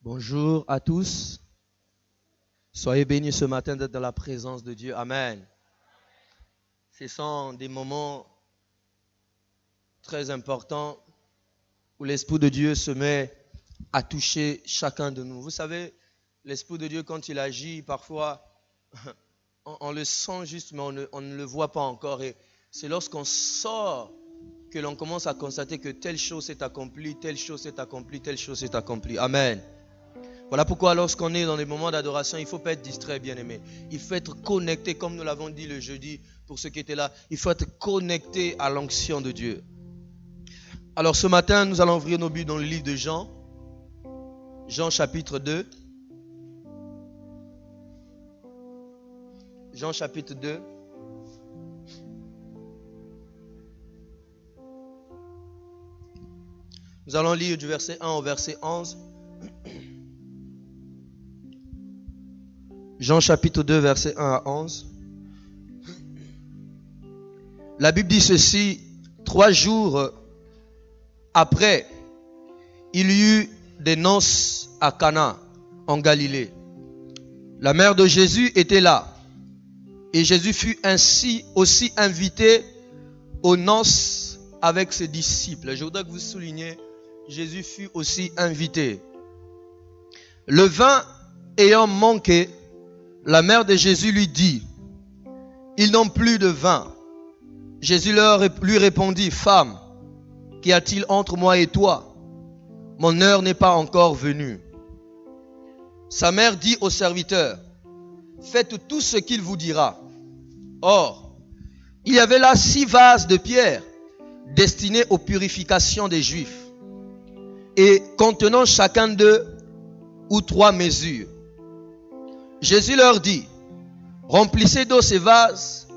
Bonjour à tous. Soyez bénis ce matin d'être dans la présence de Dieu. Amen. Ce sont des moments très importants où l'Esprit de Dieu se met à toucher chacun de nous. Vous savez, l'Esprit de Dieu, quand il agit, parfois, on le sent juste, mais on ne le voit pas encore. Et c'est lorsqu'on sort que l'on commence à constater que telle chose s'est accomplie, telle chose s'est accomplie, telle chose s'est accomplie. Amen. Voilà pourquoi lorsqu'on est dans des moments d'adoration, il ne faut pas être distrait, bien-aimé. Il faut être connecté, comme nous l'avons dit le jeudi, pour ceux qui étaient là. Il faut être connecté à l'onction de Dieu. Alors ce matin, nous allons ouvrir nos Bibles dans le livre de Jean. Jean chapitre 2. Jean chapitre 2. Nous allons lire du verset 1 au verset 11. Jean chapitre 2, verset 1 à 11. La Bible dit ceci: 3 jours après, il y eut des noces à Cana, en Galilée. La mère de Jésus était là. Et Jésus fut ainsi aussi invité aux noces avec ses disciples. Je voudrais que vous souligniez, Jésus fut aussi invité. Le vin ayant manqué, la mère de Jésus lui dit: ils n'ont plus de vin. Jésus lui répondit: femme, qu'y a-t-il entre moi et toi? Mon heure n'est pas encore venue. Sa mère dit au serviteur: faites tout ce qu'il vous dira. Or, il y avait là 6 vases de pierre destinés aux purifications des Juifs et contenant chacun d'eux 2 ou 3 mesures. Jésus leur dit: remplissez d'eau ces vases,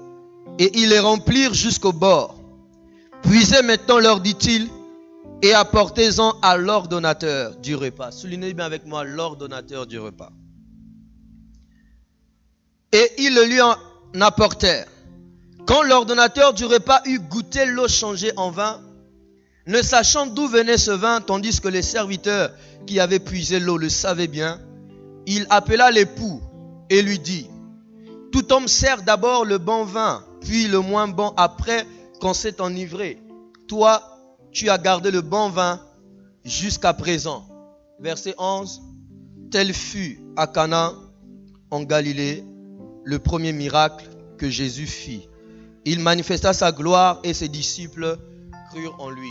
et ils les remplirent jusqu'au bord. Puisez maintenant, leur dit-il, et apportez-en à l'ordonnateur du repas. Soulignez bien avec moi, l'ordonnateur du repas. Et ils le lui en apportèrent. Quand l'ordonnateur du repas eut goûté l'eau changée en vin, ne sachant d'où venait ce vin, tandis que les serviteurs qui avaient puisé l'eau le savaient bien, il appela l'époux et lui dit: tout homme sert d'abord le bon vin, puis le moins bon après qu'on s'est enivré. Toi, tu as gardé le bon vin jusqu'à présent. Verset 11. Tel fut à Cana en Galilée le premier miracle que Jésus fit. Il manifesta sa gloire et ses disciples crurent en lui.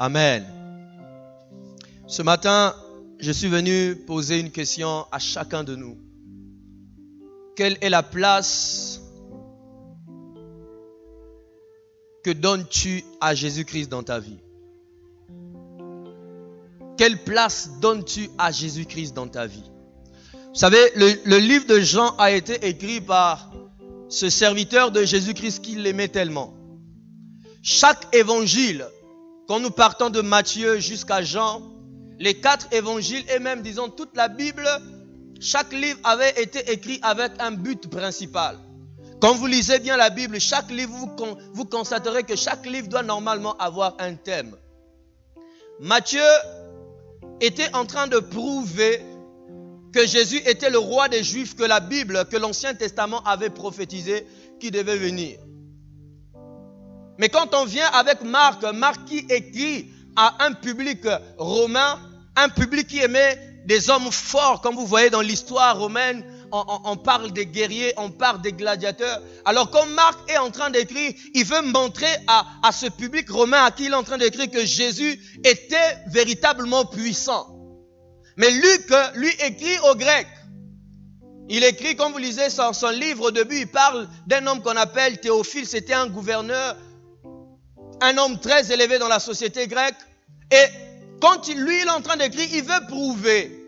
Amen. Ce matin, je suis venu poser une question à chacun de nous. Quelle est la place que donnes-tu à Jésus-Christ dans ta vie? Quelle place donnes-tu à Jésus-Christ dans ta vie? Vous savez, le livre de Jean a été écrit par ce serviteur de Jésus-Christ qui l'aimait tellement. Chaque évangile, quand nous partons de Matthieu jusqu'à Jean, les 4 évangiles et même, disons, toute la Bible, chaque livre avait été écrit avec un but principal. Quand vous lisez bien la Bible, chaque livre, vous constaterez que chaque livre doit normalement avoir un thème. Matthieu était en train de prouver que Jésus était le roi des Juifs, que la Bible, que l'Ancien Testament avait prophétisé qui devait venir. Mais quand on vient avec Marc qui écrit à un public romain, un public qui aimait des hommes forts, comme vous voyez dans l'histoire romaine, on parle des guerriers, on parle des gladiateurs. Alors comme Marc est en train d'écrire, il veut montrer à ce public romain à qui il est en train d'écrire que Jésus était véritablement puissant. Mais Luc, lui, écrit au grec. Il écrit, comme vous lisez son livre au début, il parle d'un homme qu'on appelle Théophile. C'était un gouverneur, un homme très élevé dans la société grecque. Et quand lui, il est en train d'écrire, il veut prouver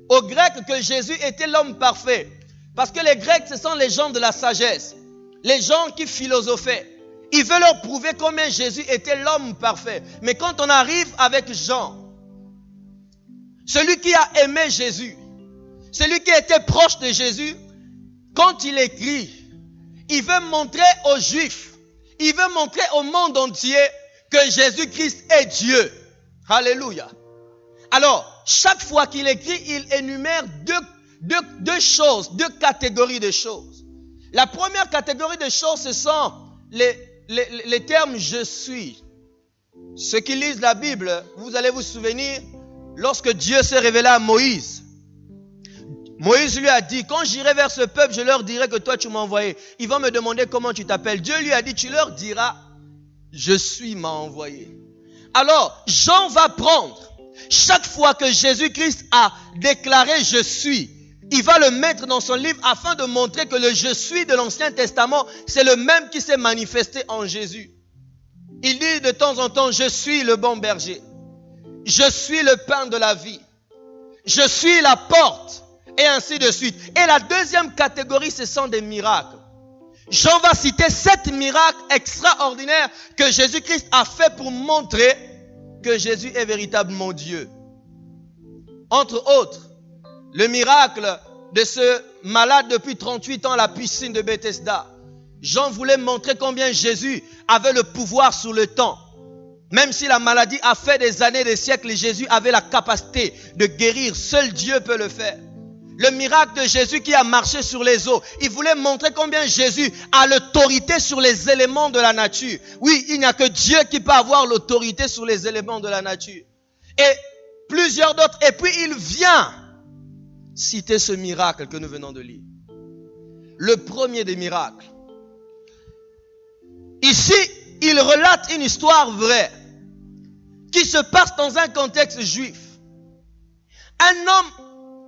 aux Grecs que Jésus était l'homme parfait. Parce que les Grecs, ce sont les gens de la sagesse, les gens qui philosophaient. Il veut leur prouver combien Jésus était l'homme parfait. Mais quand on arrive avec Jean, celui qui a aimé Jésus, celui qui était proche de Jésus, quand il écrit, il veut montrer aux Juifs, il veut montrer au monde entier que Jésus-Christ est Dieu. Alléluia. Alors, chaque fois qu'il écrit, il énumère deux choses, deux catégories de choses. La première catégorie de choses, ce sont les termes « je suis ». Ceux qui lisent la Bible, vous allez vous souvenir, lorsque Dieu s'est révélé à Moïse, Moïse lui a dit, quand j'irai vers ce peuple, je leur dirai que toi tu m'as envoyé. Ils vont me demander comment tu t'appelles. Dieu lui a dit, tu leur diras, je suis m'a envoyé. Alors, Jean va prendre, chaque fois que Jésus-Christ a déclaré je suis, il va le mettre dans son livre afin de montrer que le je suis de l'Ancien Testament, c'est le même qui s'est manifesté en Jésus. Il dit de temps en temps, je suis le bon berger. Je suis le pain de la vie. Je suis la porte. Et ainsi de suite. Et la deuxième catégorie, ce sont des miracles. Jean va citer 7 miracles extraordinaires que Jésus-Christ a fait pour montrer que Jésus est véritablement Dieu. Entre autres, le miracle de ce malade depuis 38 ans à la piscine de Bethesda. Jean voulait montrer combien Jésus avait le pouvoir sur le temps. Même si la maladie a fait des années, des siècles, Jésus avait la capacité de guérir. Seul Dieu peut le faire. Le miracle de Jésus qui a marché sur les eaux. Il voulait montrer combien Jésus a l'autorité sur les éléments de la nature. Oui, il n'y a que Dieu qui peut avoir l'autorité sur les éléments de la nature. Et plusieurs d'autres. Et puis il vient citer ce miracle que nous venons de lire. Le premier des miracles. Ici, il relate une histoire vraie qui se passe dans un contexte juif. Un homme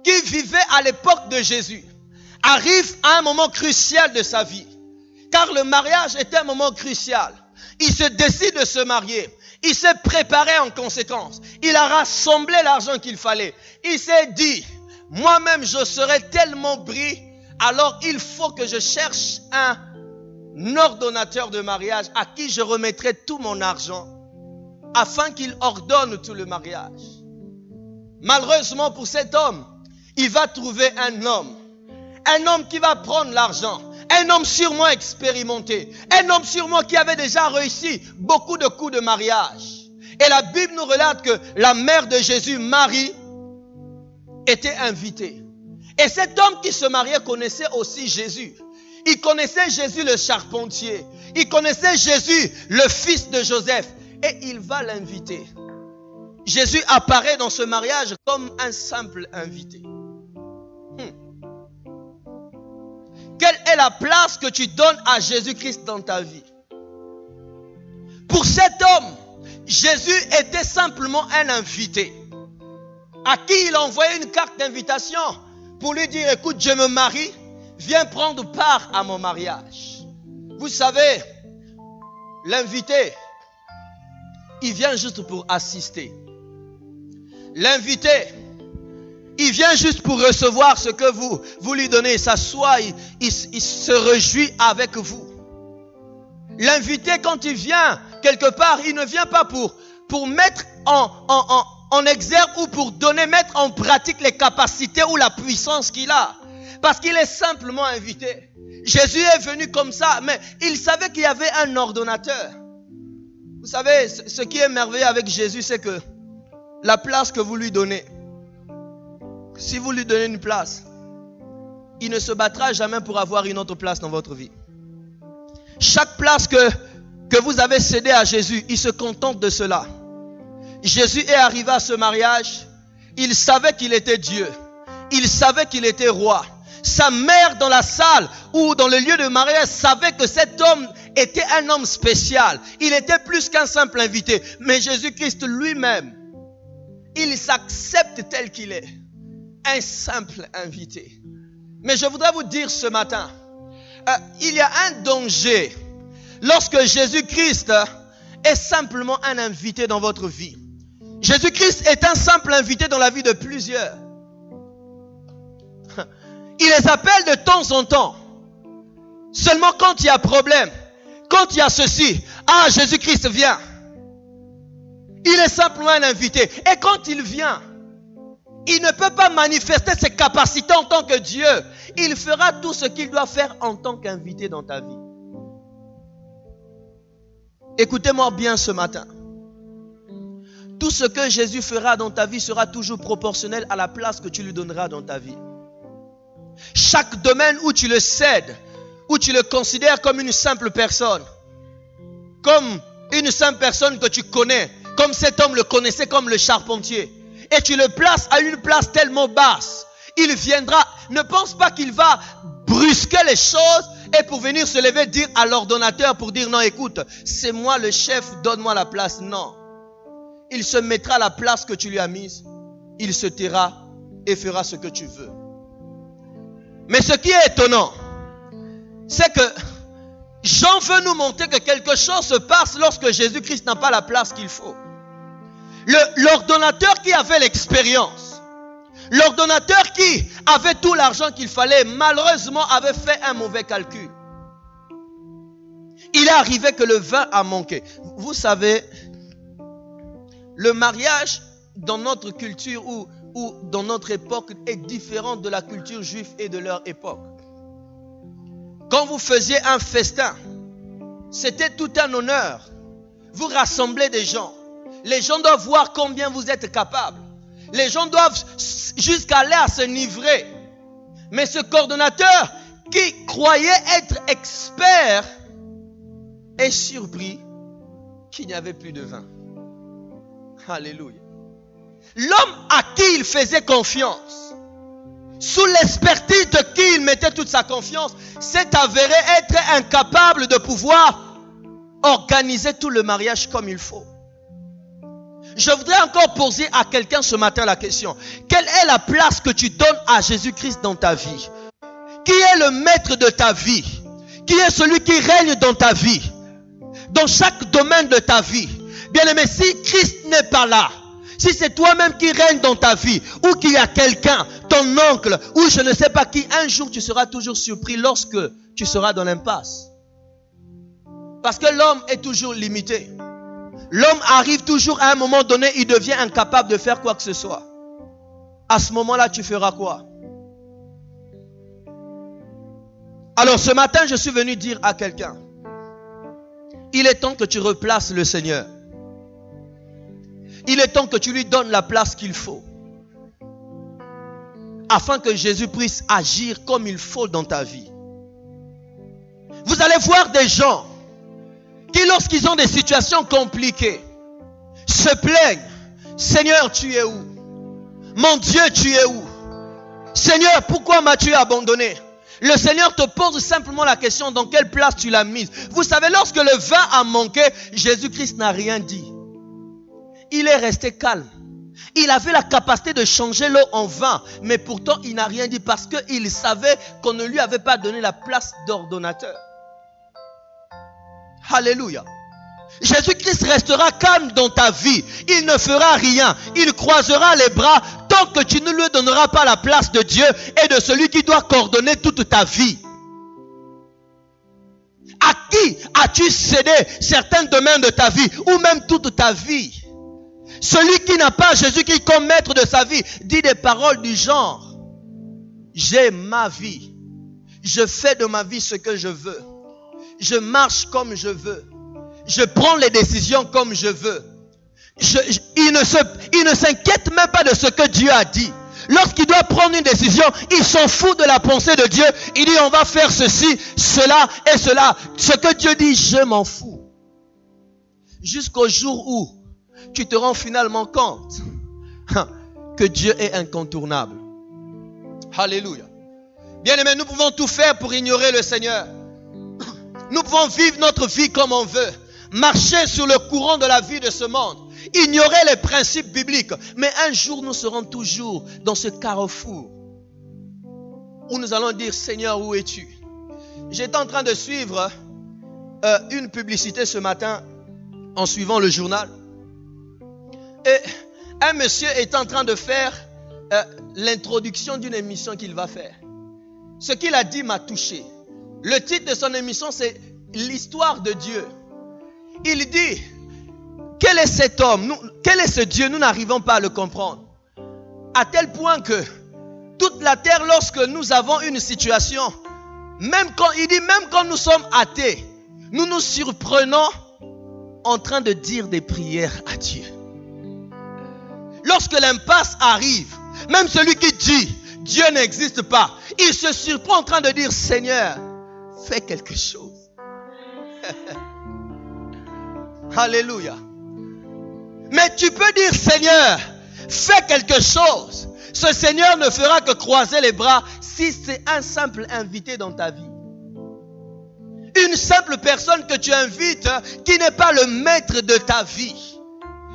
qui vivait à l'époque de Jésus arrive à un moment crucial de sa vie. Car le mariage était un moment crucial. Il se décide de se marier. Il s'est préparé en conséquence. Il a rassemblé l'argent qu'il fallait. Il s'est dit, moi-même je serai tellement pris, alors il faut que je cherche un ordonnateur de mariage à qui je remettrai tout mon argent afin qu'il ordonne tout le mariage. Malheureusement pour cet homme, il va trouver un homme qui va prendre l'argent, un homme sûrement expérimenté, un homme sûrement qui avait déjà réussi beaucoup de coups de mariage. Et la Bible nous relate que la mère de Jésus, Marie, était invitée. Et cet homme qui se mariait connaissait aussi Jésus. Il connaissait Jésus le charpentier. Il connaissait Jésus le fils de Joseph. Et il va l'inviter. Jésus apparaît dans ce mariage comme un simple invité. Quelle est la place que tu donnes à Jésus-Christ dans ta vie? Pour cet homme, Jésus était simplement un invité à qui il envoyait une carte d'invitation pour lui dire, écoute, je me marie, viens prendre part à mon mariage. Vous savez, l'invité, il vient juste pour assister. L'invité, il vient juste pour recevoir ce que vous lui donnez. Il s'assoit, il se réjouit avec vous. L'invité, quand il vient quelque part, il ne vient pas pour mettre en exergue ou pour mettre en pratique les capacités ou la puissance qu'il a. Parce qu'il est simplement invité. Jésus est venu comme ça, mais il savait qu'il y avait un ordonnateur. Vous savez, ce qui est merveilleux avec Jésus, c'est que la place que vous lui donnez, si vous lui donnez une place, il ne se battra jamais pour avoir une autre place dans votre vie. Chaque place que vous avez cédée à Jésus, il se contente de cela. Jésus est arrivé à ce mariage, il savait qu'il était Dieu, il savait qu'il était roi. Sa mère dans la salle ou dans le lieu de mariage savait que cet homme était un homme spécial. Il était plus qu'un simple invité. Mais Jésus-Christ lui-même, il s'accepte tel qu'il est. Un simple invité. Mais je voudrais vous dire ce matin, il y a un danger lorsque Jésus-Christ est simplement un invité dans votre vie. Jésus-Christ est un simple invité dans la vie de plusieurs. Il les appelle de temps en temps. Seulement quand il y a problème, quand il y a ceci, Jésus-Christ vient. Il est simplement un invité. Et quand il vient, il ne peut pas manifester ses capacités en tant que Dieu. Il fera tout ce qu'il doit faire en tant qu'invité dans ta vie. Écoutez-moi bien ce matin. Tout ce que Jésus fera dans ta vie sera toujours proportionnel à la place que tu lui donneras dans ta vie. Chaque domaine où tu le cèdes, où tu le considères comme une simple personne, comme une simple personne que tu connais, comme cet homme le connaissait comme le charpentier, et tu le places à une place tellement basse, il viendra, ne pense pas qu'il va brusquer les choses et pour venir se lever dire à l'ordonnateur pour dire non écoute, c'est moi le chef, donne-moi la place. Non. Il se mettra à la place que tu lui as mise, il se taira et fera ce que tu veux. Mais ce qui est étonnant, c'est que Jean veut nous montrer que quelque chose se passe lorsque Jésus-Christ n'a pas la place qu'il faut. L'ordonnateur qui avait l'expérience, l'ordonnateur qui avait tout l'argent qu'il fallait, malheureusement avait fait un mauvais calcul. Il est arrivé que le vin a manqué. Vous savez, le mariage dans notre culture ou dans notre époque est différent de la culture juive et de leur époque. Quand vous faisiez un festin, c'était tout un honneur. Vous rassemblez des gens. Les gens doivent voir combien vous êtes capables. Les gens doivent jusqu'à aller à se livrer. Mais ce coordonnateur qui croyait être expert est surpris qu'il n'y avait plus de vin. Alléluia. L'homme à qui il faisait confiance, sous l'expertise de qui il mettait toute sa confiance, s'est avéré être incapable de pouvoir organiser tout le mariage comme il faut. Je voudrais encore poser à quelqu'un ce matin la question. Quelle est la place que tu donnes à Jésus-Christ dans ta vie? Qui est le maître de ta vie? Qui est celui qui règne dans ta vie? Dans chaque domaine de ta vie. Bien-aimé, si Christ n'est pas là, si c'est toi-même qui règne dans ta vie, ou qu'il y a quelqu'un, ton oncle, ou je ne sais pas qui, un jour tu seras toujours surpris lorsque tu seras dans l'impasse. Parce que l'homme est toujours limité. L'homme arrive toujours à un moment donné, il devient incapable de faire quoi que ce soit. À ce moment-là, tu feras quoi? Alors ce matin, je suis venu dire à quelqu'un, il est temps que tu replaces le Seigneur. Il est temps que tu lui donnes la place qu'il faut. Afin que Jésus puisse agir comme il faut dans ta vie. Vous allez voir des gens qui, lorsqu'ils ont des situations compliquées, se plaignent. Seigneur, tu es où? Mon Dieu, tu es où? Seigneur, pourquoi m'as-tu abandonné? Le Seigneur te pose simplement la question, dans quelle place tu l'as mise. Vous savez, lorsque le vin a manqué, Jésus-Christ n'a rien dit. Il est resté calme. Il avait la capacité de changer l'eau en vin, mais pourtant il n'a rien dit parce qu'il savait qu'on ne lui avait pas donné la place d'ordonnateur. Alléluia. Jésus-Christ restera calme dans ta vie. Il ne fera rien. Il croisera les bras tant que tu ne lui donneras pas la place de Dieu et de celui qui doit coordonner toute ta vie. À qui as-tu cédé certains domaines de ta vie ou même toute ta vie? Celui qui n'a pas Jésus-Christ comme maître de sa vie dit des paroles du genre: j'ai ma vie. Je fais de ma vie ce que je veux. Je marche comme je veux. Je prends les décisions comme je veux. Il ne s'inquiète même pas de ce que Dieu a dit. Lorsqu'il doit prendre une décision, il s'en fout de la pensée de Dieu. Il dit on va faire ceci, cela et cela. Ce que Dieu dit, je m'en fous. Jusqu'au jour où tu te rends finalement compte que Dieu est incontournable. Alléluia. Bien-aimés, nous pouvons tout faire pour ignorer le Seigneur. Nous pouvons vivre notre vie comme on veut. Marcher sur le courant de la vie de ce monde. Ignorer les principes bibliques. Mais un jour, nous serons toujours dans ce carrefour où nous allons dire: Seigneur, où es-tu? J'étais en train de suivre une publicité ce matin en suivant le journal. Et un monsieur est en train de faire l'introduction d'une émission qu'il va faire. Ce qu'il a dit m'a touché. Le titre de son émission, c'est l'histoire de Dieu. Il dit: quel est cet homme? Quel est ce Dieu? Nous n'arrivons pas à le comprendre. À tel point que toute la terre, lorsque nous avons une situation, même quand nous sommes athées, nous nous surprenons en train de dire des prières à Dieu. lorsque l'impasse arrive, même celui qui dit Dieu n'existe pas, il se surprend en train de dire Seigneur, fais quelque chose. Alléluia. Mais tu peux dire Seigneur, fais quelque chose. Ce Seigneur ne fera que croiser les bras si c'est un simple invité dans ta vie. Une simple personne que tu invites qui n'est pas le maître de ta vie.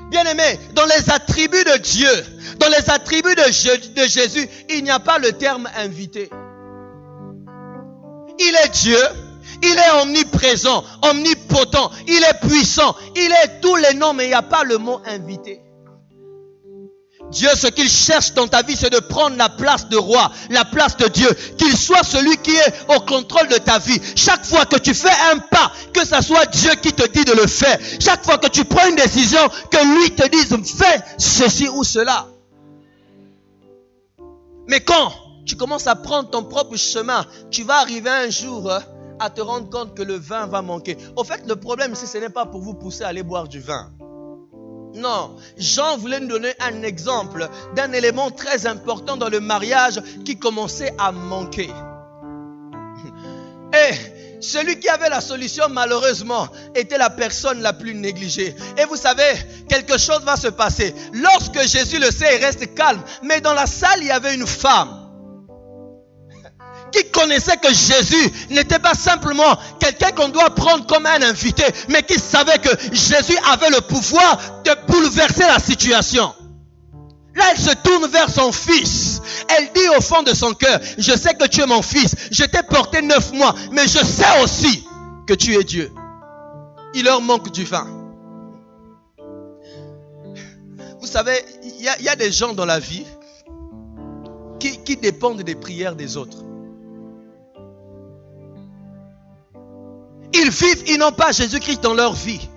Bien-aimé, dans les attributs de Dieu, dans les attributs de Jésus, il n'y a pas le terme invité. Il est Dieu, il est omniprésent, omnipotent, il est puissant, il est tous les noms, mais il n'y a pas le mot invité. Dieu, ce qu'il cherche dans ta vie, c'est de prendre la place de roi, la place de Dieu. Qu'il soit celui qui est au contrôle de ta vie. Chaque fois que tu fais un pas, que ce soit Dieu qui te dit de le faire. Chaque fois que tu prends une décision, que lui te dise, fais ceci ou cela. Mais quand tu commences à prendre ton propre chemin, tu vas arriver un jour à te rendre compte que le vin va manquer. Au fait, le problème ici, ce n'est pas pour vous pousser à aller boire du vin. Non, Jean voulait nous donner un exemple d'un élément très important dans le mariage qui commençait à manquer. Et celui qui avait la solution, malheureusement, était la personne la plus négligée. Et vous savez, quelque chose va se passer. Lorsque Jésus le sait, il reste calme. Mais dans la salle, il y avait une femme qui connaissait que Jésus n'était pas simplement quelqu'un qu'on doit prendre comme un invité, mais qui savait que Jésus avait le pouvoir de bouleverser la situation. Là, elle se tourne vers son fils. Elle dit au fond de son cœur, je sais que tu es mon fils, je t'ai porté 9 mois, mais je sais aussi que tu es Dieu. Il leur manque du vin. Vous savez, il y a des gens dans la vie qui dépendent des prières des autres. Ils vivent, ils n'ont pas Jésus-Christ dans leur vie.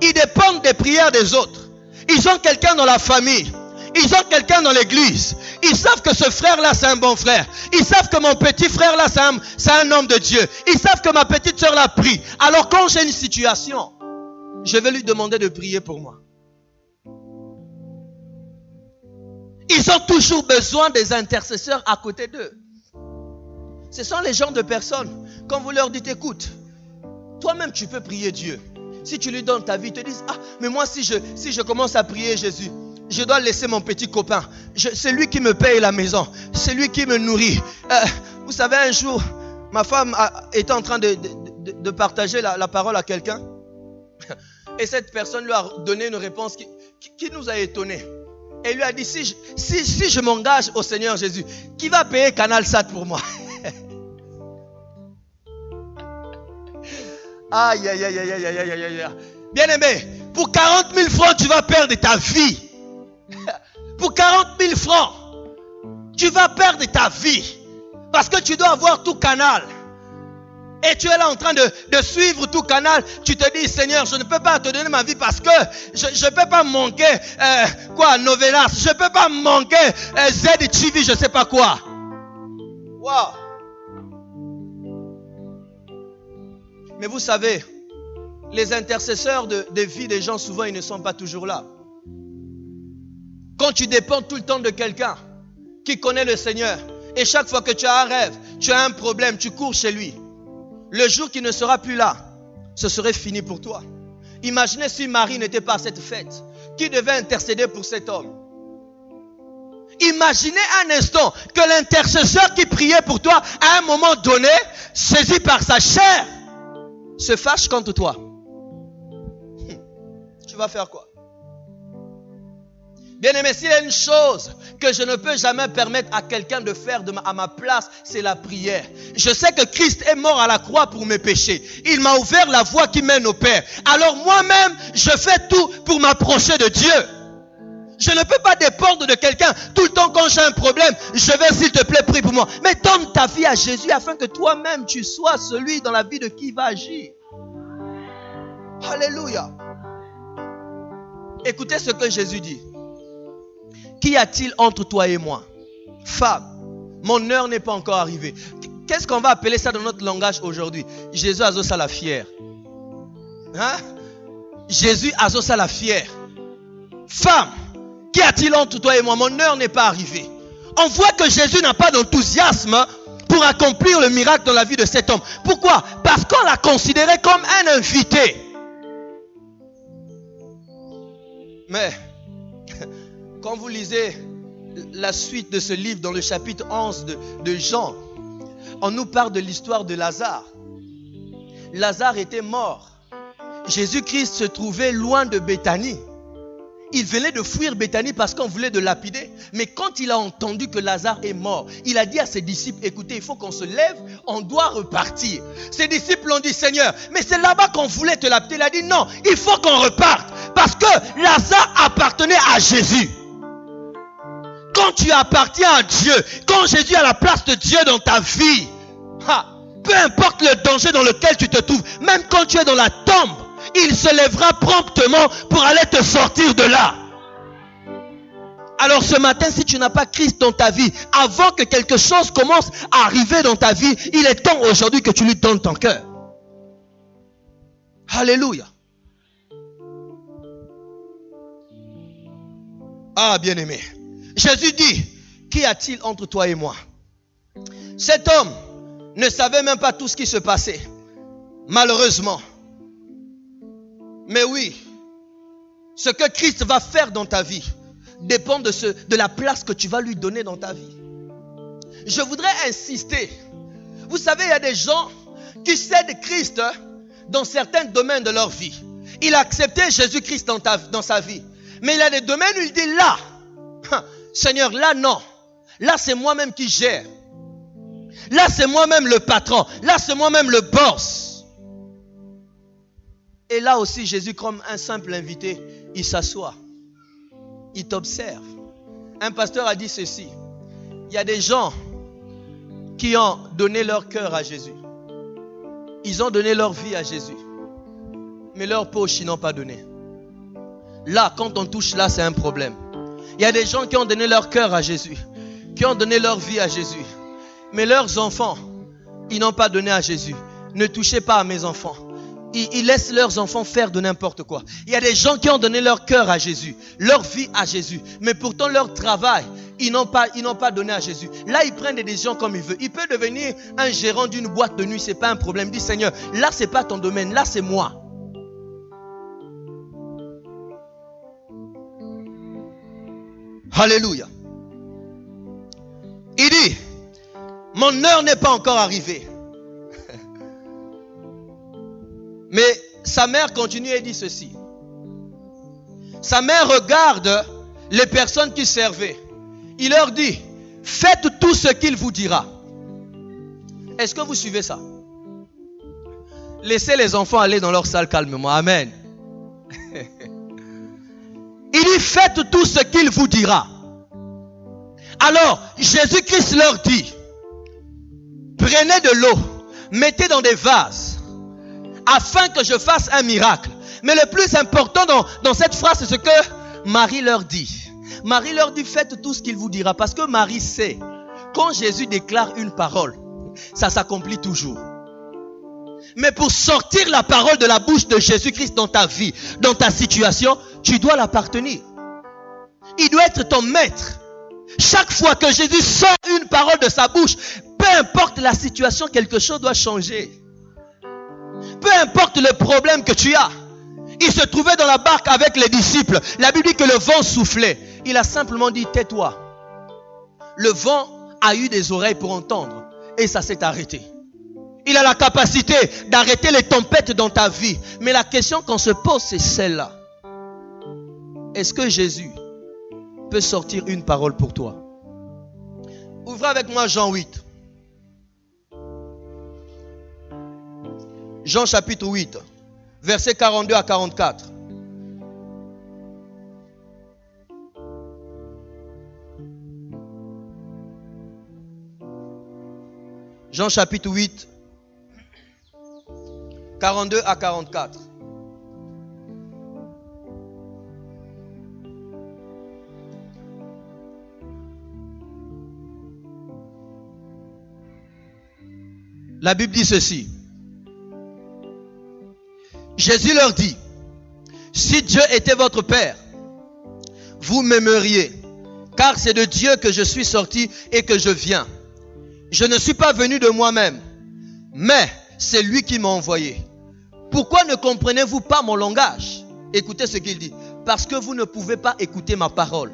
Ils dépendent des prières des autres. Ils ont quelqu'un dans la famille. Ils ont quelqu'un dans l'église. Ils savent que ce frère-là, c'est un bon frère. Ils savent que mon petit frère-là, c'est un homme de Dieu. Ils savent que ma petite soeur l'a pris. Alors quand j'ai une situation, je vais lui demander de prier pour moi. Ils ont toujours besoin des intercesseurs à côté d'eux. Ce sont les genres de personnes, quand vous leur dites, écoute, toi-même tu peux prier Dieu. Si tu lui donnes ta vie, ils te disent, ah, mais moi si je commence à prier Jésus, je dois laisser mon petit copain. C'est lui qui me paye la maison. C'est lui qui me nourrit. Vous savez, un jour, ma femme était en train de partager la parole à quelqu'un. Et cette personne lui a donné une réponse qui nous a étonnés. Elle lui a dit, si je m'engage au Seigneur Jésus, qui va payer Canal Sat pour moi? Aïe, aïe, aïe, aïe, aïe, aïe, aïe, aïe. Bien aimé, pour 40 000 francs, tu vas perdre ta vie. Pour 40 000 francs, tu vas perdre ta vie. Parce que tu dois avoir tout Canal. Et tu es là en train de suivre tout Canal. Tu te dis, Seigneur, je ne peux pas te donner ma vie parce que je ne peux pas manquer Novelas. Je ne peux pas manquer ZTV, je ne sais pas quoi. Wow. Mais vous savez, les intercesseurs de vie des gens, souvent, ils ne sont pas toujours là. Quand tu dépends tout le temps de quelqu'un qui connaît le Seigneur, et chaque fois que tu as un rêve, tu as un problème, tu cours chez lui. Le jour qu'il ne sera plus là, ce serait fini pour toi. Imaginez si Marie n'était pas à cette fête. Qui devait intercéder pour cet homme? Imaginez un instant que l'intercesseur qui priait pour toi, à un moment donné, saisi par sa chair, se fâche contre toi. Tu vas faire quoi? Bien aimé, s'il y a une chose que je ne peux jamais permettre à quelqu'un de faire à ma place, c'est la prière. Je sais que Christ est mort à la croix pour mes péchés. Il m'a ouvert la voie qui mène au Père. Alors moi-même, je fais tout pour m'approcher de Dieu. Je ne peux pas dépendre de quelqu'un. Tout le temps quand j'ai un problème, je vais, s'il te plaît, prie pour moi. Mais donne ta vie à Jésus afin que toi-même tu sois celui dans la vie de qui va agir. Alléluia. Écoutez ce que Jésus dit. Qu'y a-t-il entre toi et moi? Femme, mon heure n'est pas encore arrivée. Qu'est-ce qu'on va appeler ça dans notre langage aujourd'hui? Jésus a ça la fière. Hein? Jésus a ça la fière. Femme, Qu'y a-t-il entre toi et moi? Mon heure n'est pas arrivée. On voit que Jésus n'a pas d'enthousiasme pour accomplir le miracle dans la vie de cet homme. Pourquoi? Parce qu'on l'a considéré comme un invité. Mais, quand vous lisez la suite de ce livre dans le chapitre 11 de Jean, on nous parle de l'histoire de Lazare. Lazare était mort. Jésus-Christ se trouvait loin de Béthanie. Il venait de fuir Béthanie parce qu'on voulait le lapider. Mais quand il a entendu que Lazare est mort, il a dit à ses disciples, écoutez, il faut qu'on se lève, on doit repartir. Ses disciples ont dit, Seigneur, mais c'est là-bas qu'on voulait te lapider. Il a dit, non, il faut qu'on reparte. Parce que Lazare appartenait à Jésus. Quand tu appartiens à Dieu, quand Jésus est à la place de Dieu dans ta vie, peu importe le danger dans lequel tu te trouves, même quand tu es dans la tombe, il se lèvera promptement pour aller te sortir de là. Alors ce matin, si tu n'as pas Christ dans ta vie, avant que quelque chose commence à arriver dans ta vie, il est temps aujourd'hui que tu lui donnes ton cœur. Alléluia. Ah, bien-aimé. Jésus dit, qu'y a-t-il entre toi et moi? Cet homme ne savait même pas tout ce qui se passait. Malheureusement. Mais oui, ce que Christ va faire dans ta vie dépend de la place que tu vas lui donner dans ta vie. Je voudrais insister. Vous savez, il y a des gens qui cèdent Christ dans certains domaines de leur vie. Il a accepté Jésus-Christ dans sa vie. Mais il y a des domaines où il dit là, Seigneur, là non. Là c'est moi-même qui gère. Là c'est moi-même le patron. Là c'est moi-même le boss. Et là aussi, Jésus, comme un simple invité, il s'assoit. Il t'observe. Un pasteur a dit ceci. Il y a des gens qui ont donné leur cœur à Jésus. Ils ont donné leur vie à Jésus. Mais leur poche, ils n'ont pas donné. Là, quand on touche là, c'est un problème. Il y a des gens qui ont donné leur cœur à Jésus. Qui ont donné leur vie à Jésus. Mais leurs enfants, ils n'ont pas donné à Jésus. Ne touchez pas à mes enfants. Ils laissent leurs enfants faire de n'importe quoi. Il y a des gens qui ont donné leur cœur à Jésus, leur vie à Jésus, mais pourtant leur travail, ils n'ont pas donné à Jésus. Là, ils prennent des décisions comme ils veulent. Il peut devenir un gérant d'une boîte de nuit, c'est pas un problème. Il dit, Seigneur, là c'est pas ton domaine, là c'est moi. Alléluia. Il dit, mon heure n'est pas encore arrivée. Mais sa mère continue et dit ceci. Sa mère regarde les personnes qui servaient. Il leur dit, faites tout ce qu'il vous dira. Est-ce que vous suivez ça? Laissez les enfants aller dans leur salle calmement. Amen. Il dit, faites tout ce qu'il vous dira. Alors, Jésus-Christ leur dit, prenez de l'eau, mettez dans des vases, afin que je fasse un miracle. Mais le plus important dans cette phrase, c'est ce que Marie leur dit. Marie leur dit, faites tout ce qu'il vous dira. Parce que Marie sait, quand Jésus déclare une parole, ça s'accomplit toujours. Mais pour sortir la parole de la bouche de Jésus-Christ dans ta vie, dans ta situation, tu dois l'appartenir. Il doit être ton maître. Chaque fois que Jésus sort une parole de sa bouche, peu importe la situation, quelque chose doit changer. Peu importe le problème que tu as. Il se trouvait dans la barque avec les disciples. La Bible dit que le vent soufflait. Il a simplement dit, tais-toi. Le vent a eu des oreilles pour entendre. Et ça s'est arrêté. Il a la capacité d'arrêter les tempêtes dans ta vie. Mais la question qu'on se pose, c'est celle-là. Est-ce que Jésus peut sortir une parole pour toi? Ouvrez avec moi Jean 8. Jean chapitre 8, versets 42 à 44. Jean chapitre 8, 42 à 44. La Bible dit ceci. Jésus leur dit, si Dieu était votre Père, vous m'aimeriez, car c'est de Dieu que je suis sorti et que je viens. Je ne suis pas venu de moi-même, mais c'est lui qui m'a envoyé. Pourquoi ne comprenez-vous pas mon langage? Écoutez ce qu'il dit. Parce que vous ne pouvez pas écouter ma parole.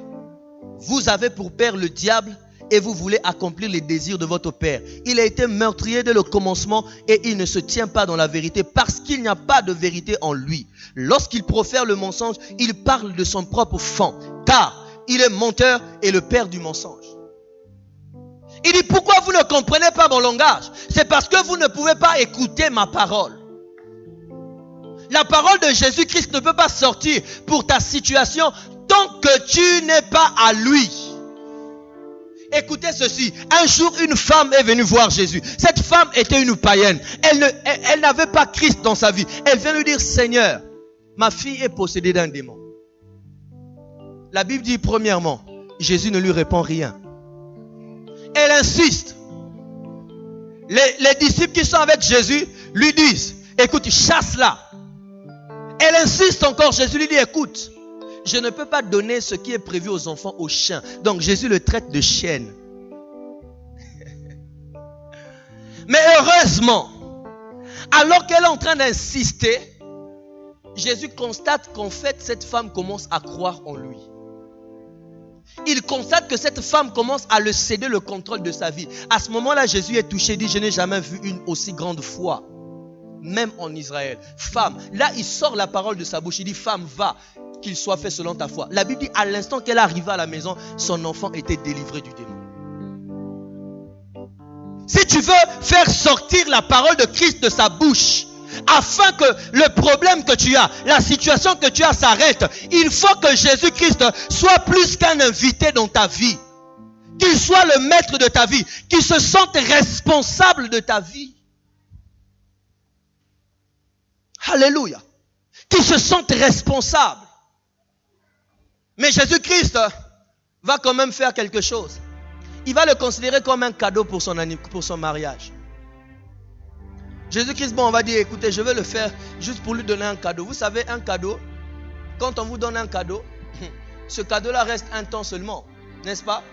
Vous avez pour père le diable et vous voulez accomplir les désirs de votre père. Il a été meurtrier dès le commencement et il ne se tient pas dans la vérité parce qu'il n'y a pas de vérité en lui. Lorsqu'il profère le mensonge, il parle de son propre fond, car il est menteur et le père du mensonge. Il dit, pourquoi vous ne comprenez pas mon langage? C'est parce que vous ne pouvez pas écouter ma parole. La parole de Jésus-Christ ne peut pas sortir pour ta situation tant que tu n'es pas à lui. Écoutez ceci. Un jour, une femme est venue voir Jésus. Cette femme était une païenne. Elle n'avait pas Christ dans sa vie. Elle vient lui dire, Seigneur, ma fille est possédée d'un démon. La Bible dit premièrement, Jésus ne lui répond rien. Elle insiste. Les disciples qui sont avec Jésus lui disent, écoute, chasse-la. Elle insiste encore. Jésus lui dit, écoute, je ne peux pas donner ce qui est prévu aux enfants aux chiens. Donc Jésus le traite de chienne. Mais heureusement, alors qu'elle est en train d'insister, Jésus constate qu'en fait cette femme commence à croire en lui. Il constate que cette femme commence à le céder le contrôle de sa vie. À ce moment-là, Jésus est touché, dit, je n'ai jamais vu une aussi grande foi. Même en Israël. Femme, là il sort la parole de sa bouche. Il dit, femme, va, qu'il soit fait selon ta foi. La Bible dit, à l'instant qu'elle arriva à la maison, son enfant était délivré du démon. Si tu veux faire sortir la parole de Christ de sa bouche, afin que le problème que tu as, la situation que tu as s'arrête, il faut que Jésus-Christ soit plus qu'un invité dans ta vie. Qu'il soit le maître de ta vie. Qu'il se sente responsable de ta vie. Alléluia. Qu'il se sente responsable. Mais Jésus-Christ va quand même faire quelque chose. Il va le considérer comme un cadeau pour son mariage. Jésus-Christ, bon, on va dire, écoutez, je vais le faire juste pour lui donner un cadeau. Vous savez, un cadeau, quand on vous donne un cadeau, ce cadeau-là reste un temps seulement, n'est-ce pas?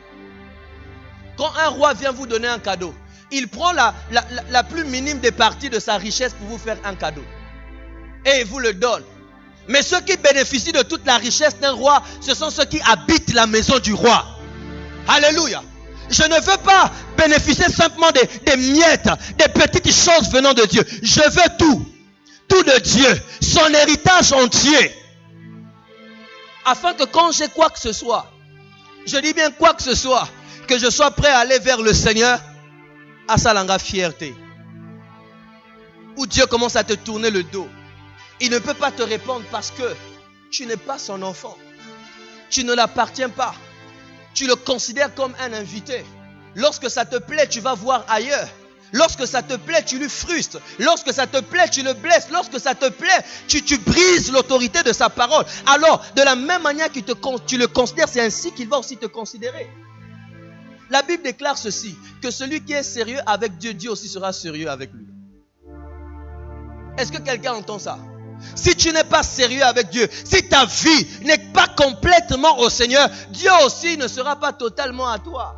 Quand un roi vient vous donner un cadeau, il prend la plus minime des parties de sa richesse pour vous faire un cadeau. Et il vous le donne. Mais ceux qui bénéficient de toute la richesse d'un roi, ce sont ceux qui habitent la maison du roi. Alléluia. Je ne veux pas bénéficier simplement des miettes, des petites choses venant de Dieu. Je veux tout. Tout de Dieu. Son héritage entier. Afin que quand j'ai quoi que ce soit, je dis bien quoi que ce soit, que je sois prêt à aller vers le Seigneur, à sa langue fierté. Où Dieu commence à te tourner le dos. Il ne peut pas te répondre parce que tu n'es pas son enfant. Tu ne l'appartiens pas. Tu le considères comme un invité. Lorsque ça te plaît, tu vas voir ailleurs. Lorsque ça te plaît, tu lui frustres. Lorsque ça te plaît, tu le blesses. Lorsque ça te plaît, tu brises l'autorité de sa parole. Alors, de la même manière que tu le considères, c'est ainsi qu'il va aussi te considérer. La Bible déclare ceci, que celui qui est sérieux avec Dieu, Dieu aussi sera sérieux avec lui. Est-ce que quelqu'un entend ça? Si tu n'es pas sérieux avec Dieu, si ta vie n'est pas complètement au Seigneur, Dieu aussi ne sera pas totalement à toi.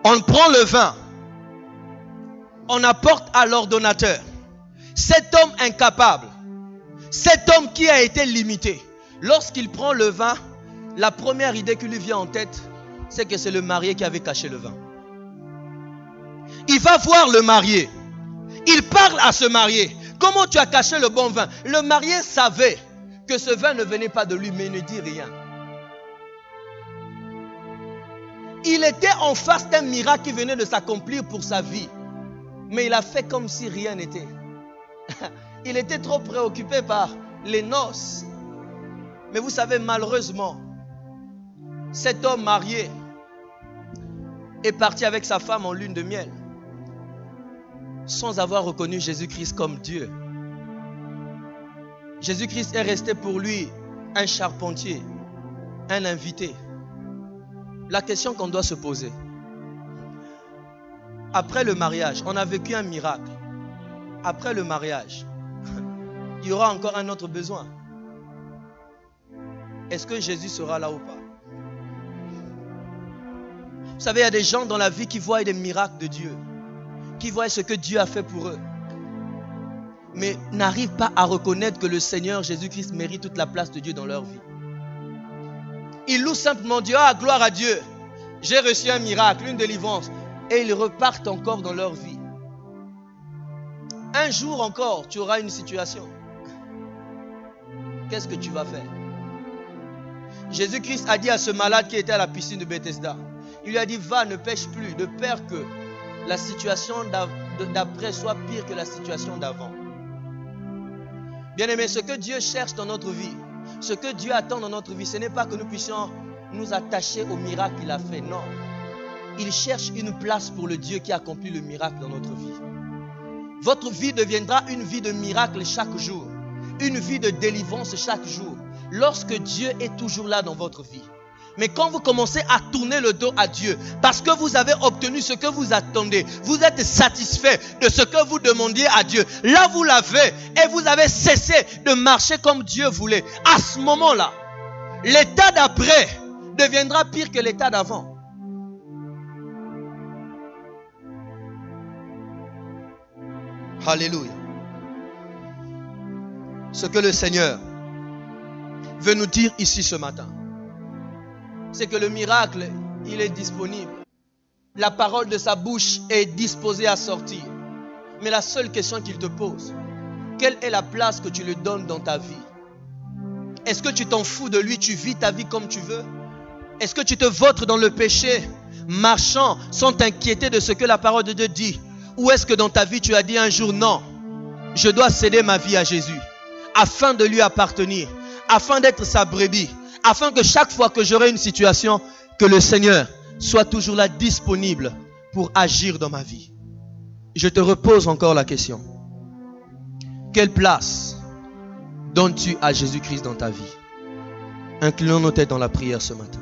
On prend le vin, on apporte à l'ordonnateur. Cet homme incapable, cet homme qui a été limité, lorsqu'il prend le vin, la première idée qui lui vient en tête, c'est que c'est le marié qui avait caché le vin. Il va voir le marié. Il parle à ce marié. Comment tu as caché le bon vin? Le marié savait que ce vin ne venait pas de lui, mais il ne dit rien. Il était en face d'un miracle qui venait de s'accomplir pour sa vie. Mais il a fait comme si rien n'était. Il était trop préoccupé par les noces. Mais vous savez, malheureusement, cet homme marié est parti avec sa femme en lune de miel sans avoir reconnu Jésus-Christ comme Dieu. Jésus-Christ est resté pour lui un charpentier, un invité. La question qu'on doit se poser, après le mariage, on a vécu un miracle. Après le mariage, il y aura encore un autre besoin. Est-ce que Jésus sera là ou pas? Vous savez, il y a des gens dans la vie qui voient des miracles de Dieu, qui voient ce que Dieu a fait pour eux, mais n'arrivent pas à reconnaître que le Seigneur Jésus-Christ mérite toute la place de Dieu dans leur vie. Ils louent simplement Dieu. Ah, gloire à Dieu, j'ai reçu un miracle, une délivrance. Et ils repartent encore dans leur vie. Un jour encore, tu auras une situation. Qu'est-ce que tu vas faire? Jésus-Christ a dit à ce malade qui était à la piscine de Bethesda, il lui a dit, va, ne pêche plus, de peur que la situation d'après soit pire que la situation d'avant. Bien-aimés, ce que Dieu cherche dans notre vie, ce que Dieu attend dans notre vie, ce n'est pas que nous puissions nous attacher au miracle qu'il a fait, non. Il cherche une place pour le Dieu qui accomplit le miracle dans notre vie. Votre vie deviendra une vie de miracle chaque jour, une vie de délivrance chaque jour, lorsque Dieu est toujours là dans votre vie. Mais quand vous commencez à tourner le dos à Dieu, parce que vous avez obtenu ce que vous attendez, vous êtes satisfait de ce que vous demandiez à Dieu, là vous l'avez, et vous avez cessé de marcher comme Dieu voulait. À ce moment-là, l'état d'après deviendra pire que l'état d'avant. Alléluia. Ce que le Seigneur veut nous dire ici ce matin, c'est que le miracle, il est disponible. La parole de sa bouche est disposée à sortir. Mais la seule question qu'il te pose, quelle est la place que tu lui donnes dans ta vie? Est-ce que tu t'en fous de lui, tu vis ta vie comme tu veux? Est-ce que tu te vautres dans le péché, marchant sans t'inquiéter de ce que la parole de Dieu dit? Ou est-ce que dans ta vie tu as dit un jour, non, je dois céder ma vie à Jésus, afin de lui appartenir, afin d'être sa brebis, afin que chaque fois que j'aurai une situation, que le Seigneur soit toujours là disponible pour agir dans ma vie. Je te repose encore la question. Quelle place donnes-tu à Jésus-Christ dans ta vie? Inclinons nos têtes dans la prière ce matin.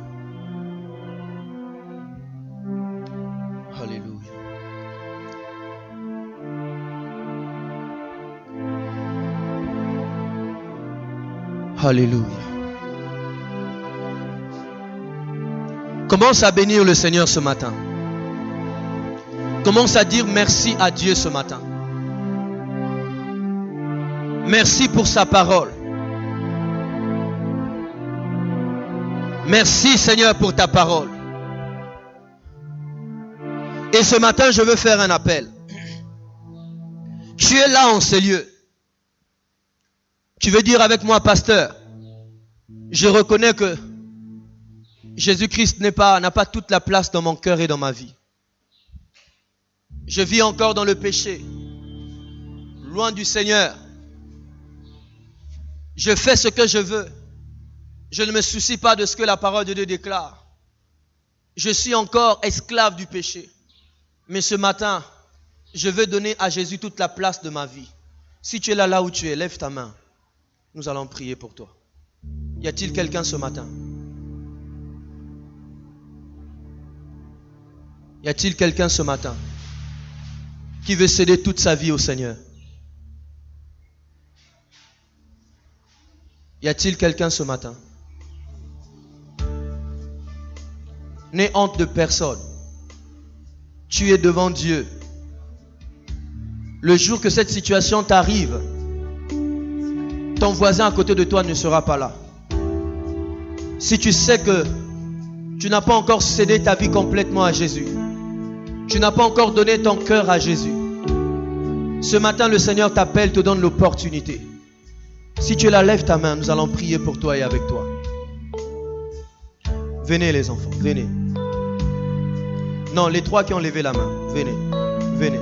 Alléluia. Alléluia. Commence à bénir le Seigneur ce matin. Commence à dire merci à Dieu ce matin. Merci pour sa parole. Merci Seigneur pour ta parole. Et ce matin, je veux faire un appel. Tu es là en ces lieux. Tu veux dire avec moi, pasteur, je reconnais que Jésus-Christ n'a pas toute la place dans mon cœur et dans ma vie. Je vis encore dans le péché, loin du Seigneur. Je fais ce que je veux. Je ne me soucie pas de ce que la parole de Dieu déclare. Je suis encore esclave du péché. Mais ce matin, je veux donner à Jésus toute la place de ma vie. Si tu es là où tu es, lève ta main. Nous allons prier pour toi. Y a-t-il quelqu'un ce matin? Y a-t-il quelqu'un ce matin qui veut céder toute sa vie au Seigneur? Y a-t-il quelqu'un ce matin? N'aie honte de personne. Tu es devant Dieu. Le jour que cette situation t'arrive, ton voisin à côté de toi ne sera pas là. Si tu sais que tu n'as pas encore cédé ta vie complètement à Jésus, tu n'as pas encore donné ton cœur à Jésus, ce matin le Seigneur t'appelle, te donne l'opportunité. Si tu la lèves ta main, nous allons prier pour toi et avec toi. Venez les enfants, venez. Non, les trois qui ont levé la main, venez, venez.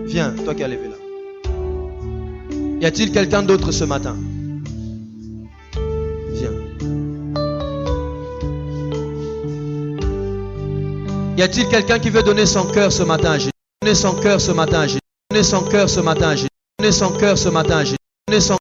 Viens, toi qui as levé la main. Y a-t-il quelqu'un d'autre ce matin? Viens. Y a-t-il quelqu'un qui veut donner son cœur ce matin à Jésus? Donner son cœur ce matin à Jésus. Donner son cœur ce matin à Jésus. Donner son cœur ce matin à Jésus. Donner son